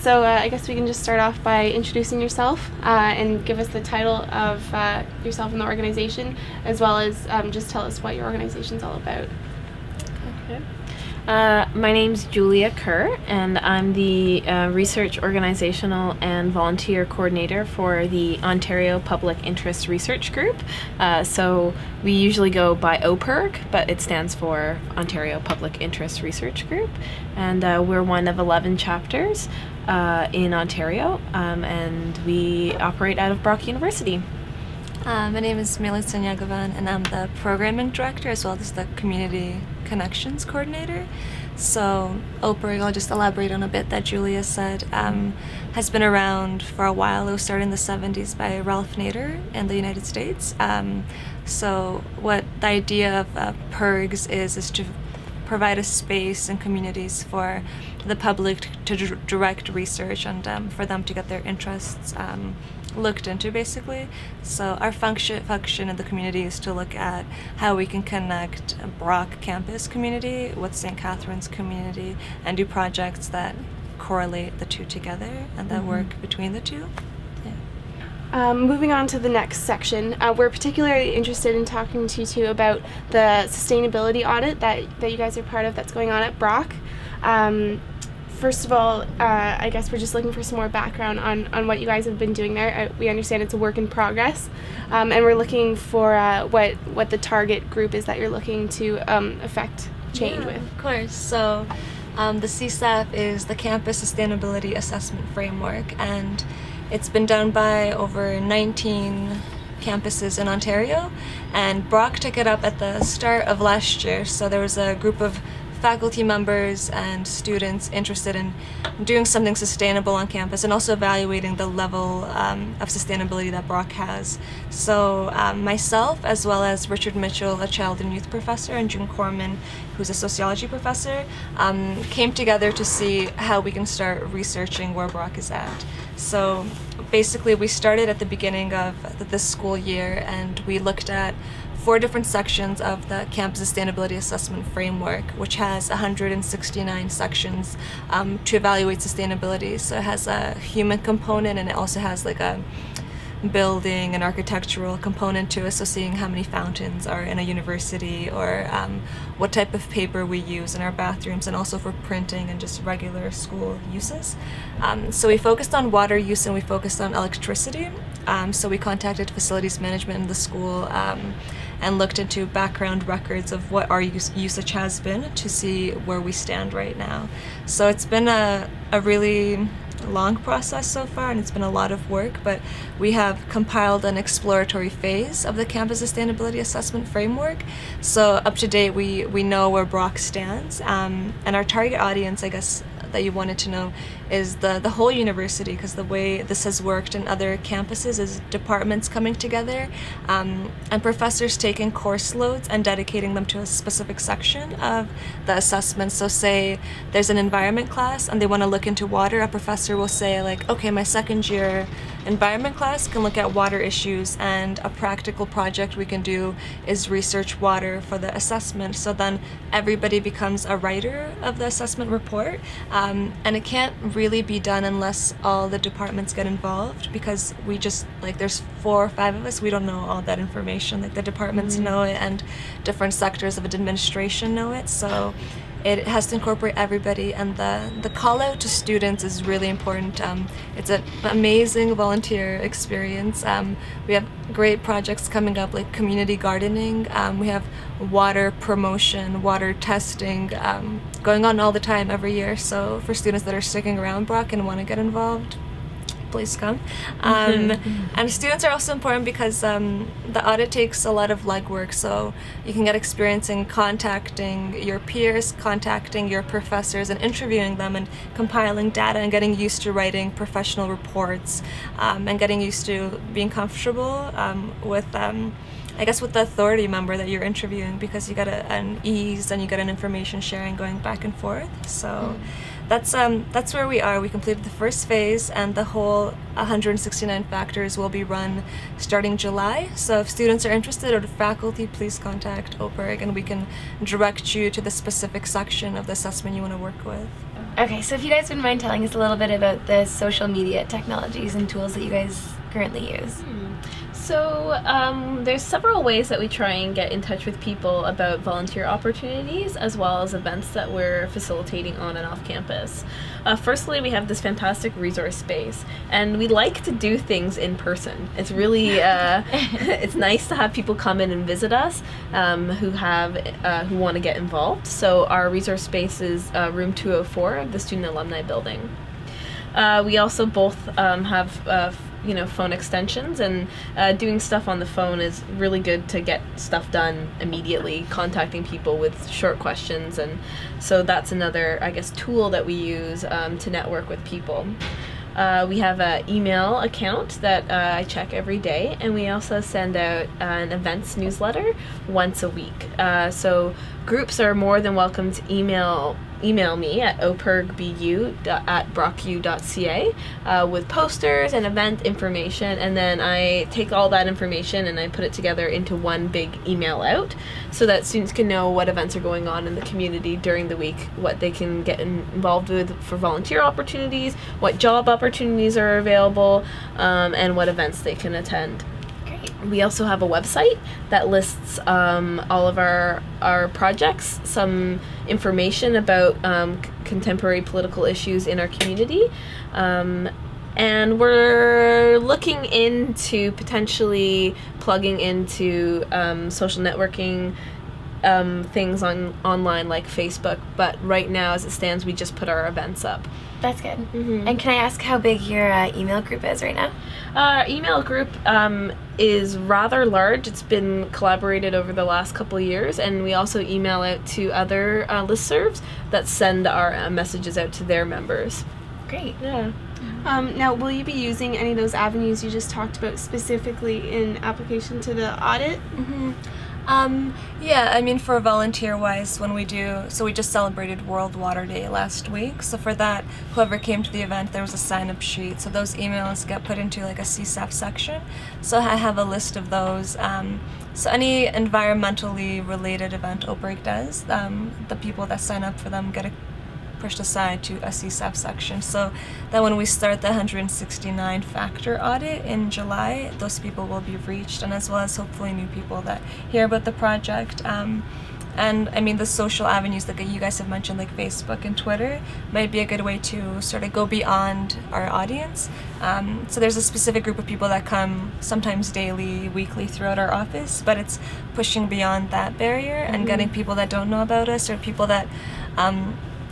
so I guess we can just start off by introducing yourself and give us the title of yourself and the organization, as well as just tell us what your organization's all about. Okay. My name's Julia Kerr, and I'm the Research Organizational and Volunteer Coordinator for the Ontario Public Interest Research Group. So we usually go by OPIRG, but it stands for Ontario Public Interest Research Group. And we're one of 11 chapters in Ontario, and we operate out of Brock University. My name is Melissa Nyagovan, and I'm the Programming Director as well as the Community Connections Coordinator. So OPIRG, I'll just elaborate on a bit that Julia said, has been around for a while. It was started in the 70s by Ralph Nader in the United States. So what the idea of PIRGs is to provide a space and communities for the public to direct research and for them to get their interests looked into, basically. So our function in the community is to look at how we can connect Brock campus community with St. Catharines community and do projects that correlate the two together and that work between the two. Moving on to the next section, we're particularly interested in talking to you two about the sustainability audit that you guys are part of that's going on at Brock. First of all, I guess we're just looking for some more background on what you guys have been doing there. We understand it's a work in progress, and we're looking for what the target group is that you're looking to affect change with. Of course. So the CSAF is the Campus Sustainability Assessment Framework, and it's been done by over 19 campuses in Ontario, and Brock took it up at the start of last year. So there was a group of faculty members and students interested in doing something sustainable on campus and also evaluating the level of sustainability that Brock has. So myself, as well as Richard Mitchell, a child and youth professor, and June Corman, who's a sociology professor, came together to see how we can start researching where Brock is at. So basically we started at the beginning of this school year, and we looked at 4 different sections of the Campus Sustainability Assessment Framework, which has 169 sections to evaluate sustainability. So it has a human component, and it also has like a building and architectural component to it, so seeing how many fountains are in a university, or what type of paper we use in our bathrooms, and also for printing and just regular school uses. So we focused on water use and we focused on electricity. So we contacted facilities management in the school and looked into background records of what our usage has been to see where we stand right now. So it's been a really long process so far, and it's been a lot of work, but we have compiled an exploratory phase of the Campus Sustainability Assessment Framework. So up to date, we know where Brock stands, and our target audience, I guess, that you wanted to know is the whole university, because the way this has worked in other campuses is departments coming together and professors taking course loads and dedicating them to a specific section of the assessment. So say there's an environment class and they want to look into water, a professor will say like, okay, my second year environment class can look at water issues, and a practical project we can do is research water for the assessment. So then everybody becomes a writer of the assessment report, and it can't really be done unless all the departments get involved, because we just, like, there's 4 or 5 of us, we don't know all that information. Like, the departments know it, and different sectors of administration know it, so it has to incorporate everybody, and the call out to students is really important. It's an amazing volunteer experience. We have great projects coming up, like community gardening. We have water promotion, water testing going on all the time every year. So for students that are sticking around Brock and want to get involved, please come. And students are also important because the audit takes a lot of legwork, so you can get experience in contacting your peers, contacting your professors and interviewing them and compiling data and getting used to writing professional reports and getting used to being comfortable with I guess with the authority member that you're interviewing, because you get an ease and you get an information sharing going back and forth. So that's where we are. We completed the first phase, and the whole 169 factors will be run starting July. So if students are interested, or the faculty, please contact OPIRG and we can direct you to the specific section of the assessment you want to work with. Okay, so if you guys wouldn't mind telling us a little bit about the social media technologies and tools that you guys currently use. So there's several ways that we try and get in touch with people about volunteer opportunities as well as events that we're facilitating on and off campus. Firstly, we have this fantastic resource space, and we like to do things in person. It's really it's nice to have people come in and visit us who want to get involved. So our resource space is room 204 of the Student Alumni Building. We also both have phone extensions, and doing stuff on the phone is really good to get stuff done immediately, contacting people with short questions, and so that's another, I guess, tool that we use to network with people. We have an email account that I check every day, and we also send out an events newsletter once a week. So groups are more than welcome to email me at opirgbu@brocku.ca with posters and event information, and then I take all that information and I put it together into one big email out so that students can know what events are going on in the community during the week, what they can get involved with for volunteer opportunities, what job opportunities are available, and what events they can attend. We also have a website that lists all of our projects, some information about contemporary political issues in our community, and we're looking into potentially plugging into social networking things online like Facebook, but right now as it stands we just put our events up. That's good. And can I ask how big your email group is right now? Our email group is rather large. It's been collaborated over the last couple of years, and we also email out to other listservs that send our messages out to their members. Great. Yeah. Now, will you be using any of those avenues you just talked about specifically in application to the audit? Yeah, I mean, for volunteer-wise, when we just celebrated World Water Day last week, so for that, whoever came to the event, there was a sign-up sheet, so those emails get put into like a CSAF section, so I have a list of those. So any environmentally related event OPIRG does, the people that sign up for them get pushed aside to a CSAF section, so that when we start the 169 factor audit in July, those people will be reached, and as well as hopefully new people that hear about the project. And I mean, the social avenues that you guys have mentioned, like Facebook and Twitter, might be a good way to sort of go beyond our audience. So there's a specific group of people that come sometimes daily, weekly throughout our office, but it's pushing beyond that barrier and getting people that don't know about us, or people that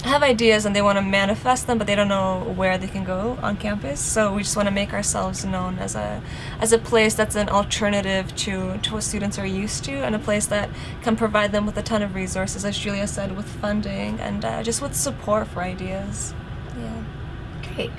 have ideas and they want to manifest them, but they don't know where they can go on campus. So we just want to make ourselves known as a place that's an alternative to what students are used to, and a place that can provide them with a ton of resources, as Julia said, with funding and just with support for ideas. Yeah. Great.